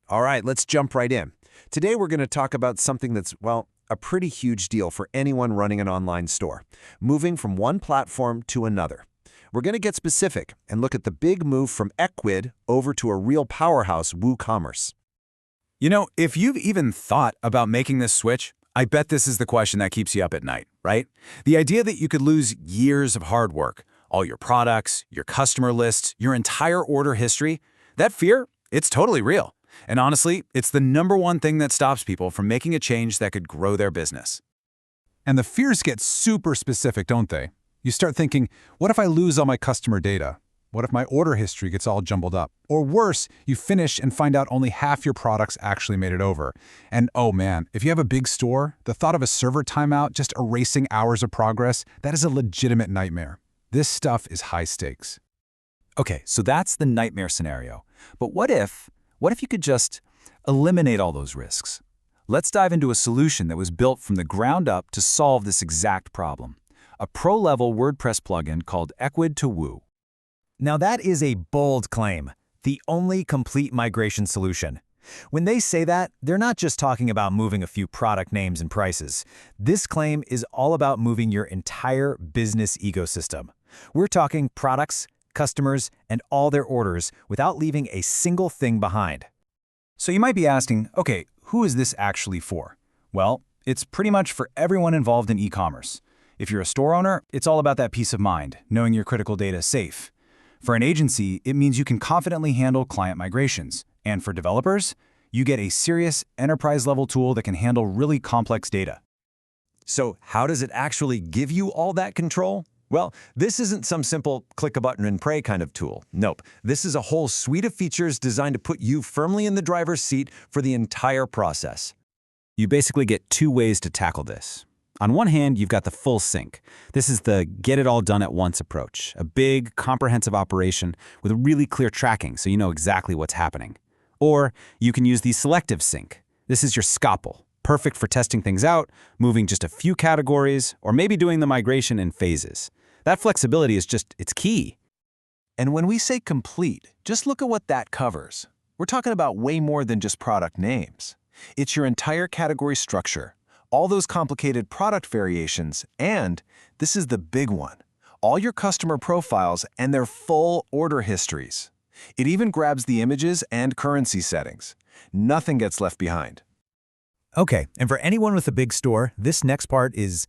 All right, let's jump right in. Today we're going to talk about something that's, well, a pretty huge deal for anyone running an online store, moving from one platform to another. We're going to get specific and look at the big move from Ecwid over to a real powerhouse, WooCommerce. You know, if you've even thought about making this switch, I bet this is the question that keeps you up at night, right? The idea that you could lose years of hard work, all your products, your customer lists, your entire order history, that fear, it's totally real. And honestly, it's the #1 thing that stops people from making a change that could grow their business. And the fears get super specific, don't they? You start thinking, what if I lose all my customer data? What if my order history gets all jumbled up? Or worse, you finish and find out only half your products actually made it over. And oh man, if you have a big store, the thought of a server timeout just erasing hours of progress, that is a legitimate nightmare. This stuff is high stakes. Okay, so that's the nightmare scenario. But what if you could just eliminate all those risks? Let's dive into a solution that was built from the ground up to solve this exact problem. A pro-level WordPress plugin called Ecwid to Woo. Now that is a bold claim, the only complete migration solution. When they say that, they're not just talking about moving a few product names and prices. This claim is all about moving your entire business ecosystem. We're talking products, customers, and all their orders without leaving a single thing behind. So you might be asking, okay, who is this actually for? Well, it's pretty much for everyone involved in e-commerce. If you're a store owner, it's all about that peace of mind, knowing your critical data is safe. For an agency, it means you can confidently handle client migrations. And for developers, you get a serious enterprise-level tool that can handle really complex data. So how does it actually give you all that control? Well, this isn't some simple click a button and pray kind of tool. Nope, this is a whole suite of features designed to put you firmly in the driver's seat for the entire process. You basically get 2 ways to tackle this. On one hand, you've got the full sync. This is the get it all done at once approach, a big, comprehensive operation with really clear tracking so you know exactly what's happening. Or you can use the selective sync. This is your scalpel, perfect for testing things out, moving just a few categories, or maybe doing the migration in phases. That flexibility is it's key. And when we say complete, just look at what that covers. We're talking about way more than just product names. It's your entire category structure, all those complicated product variations, and this is the big one, all your customer profiles and their full order histories. It even grabs the images and currency settings. Nothing gets left behind. Okay, and for anyone with a big store, this next part is,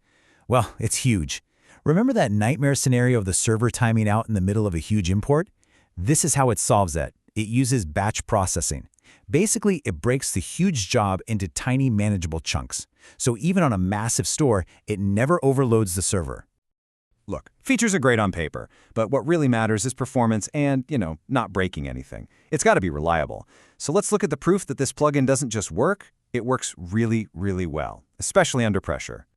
well, it's huge. Remember that nightmare scenario of the server timing out in the middle of a huge import? This is how it solves that. It uses batch processing. Basically, it breaks the huge job into tiny manageable chunks. So even on a massive store, it never overloads the server. Look, features are great on paper, but what really matters is performance and, not breaking anything. It's got to be reliable. So let's look at the proof that this plugin doesn't just work, it works really, really well, especially under pressure.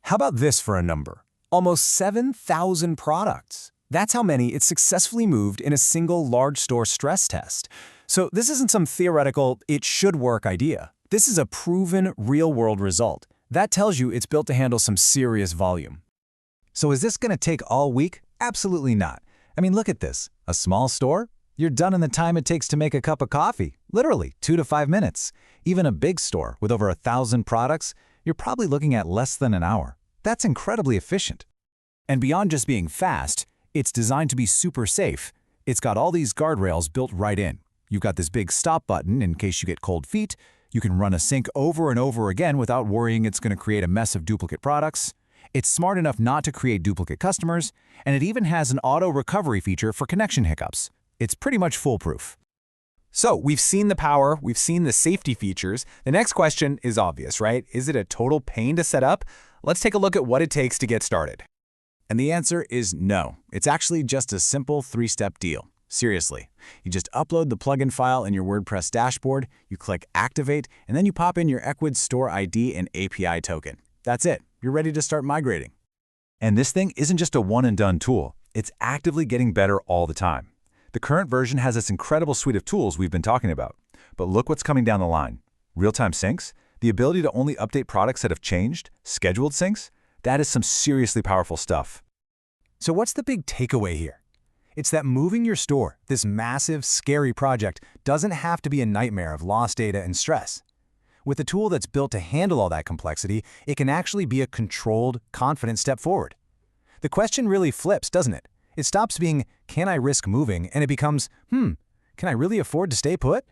How about this for a number? Almost 7,000 products. That's how many it successfully moved in a single large store stress test. So this isn't some theoretical, it should work idea. This is a proven real-world result. That tells you it's built to handle some serious volume. So is this going to take all week? Absolutely not. I mean, look at this. A small store? You're done in the time it takes to make a cup of coffee. Literally, 2 to 5 minutes. Even a big store with over 1,000 products, you're probably looking at less than an hour. That's incredibly efficient. And beyond just being fast, it's designed to be super safe. It's got all these guardrails built right in. You've got this big stop button in case you get cold feet. You can run a sync over and over again without worrying it's going to create a mess of duplicate products. It's smart enough not to create duplicate customers, and it even has an auto recovery feature for connection hiccups. It's pretty much foolproof. So we've seen the power, we've seen the safety features. The next question is obvious, right? Is it a total pain to set up? Let's take a look at what it takes to get started. And the answer is no. It's actually just a simple 3-step deal. Seriously, you just upload the plugin file in your WordPress dashboard, you click Activate, and then you pop in your Ecwid Store ID and API token. That's it. You're ready to start migrating. And this thing isn't just a one-and-done tool. It's actively getting better all the time. The current version has this incredible suite of tools we've been talking about. But look what's coming down the line. Real-time syncs, the ability to only update products that have changed, scheduled syncs, that is some seriously powerful stuff. So what's the big takeaway here? It's that moving your store, this massive, scary project, doesn't have to be a nightmare of lost data and stress. With a tool that's built to handle all that complexity, it can actually be a controlled, confident step forward. The question really flips, doesn't it? It stops being, can I risk moving, and it becomes, can I really afford to stay put?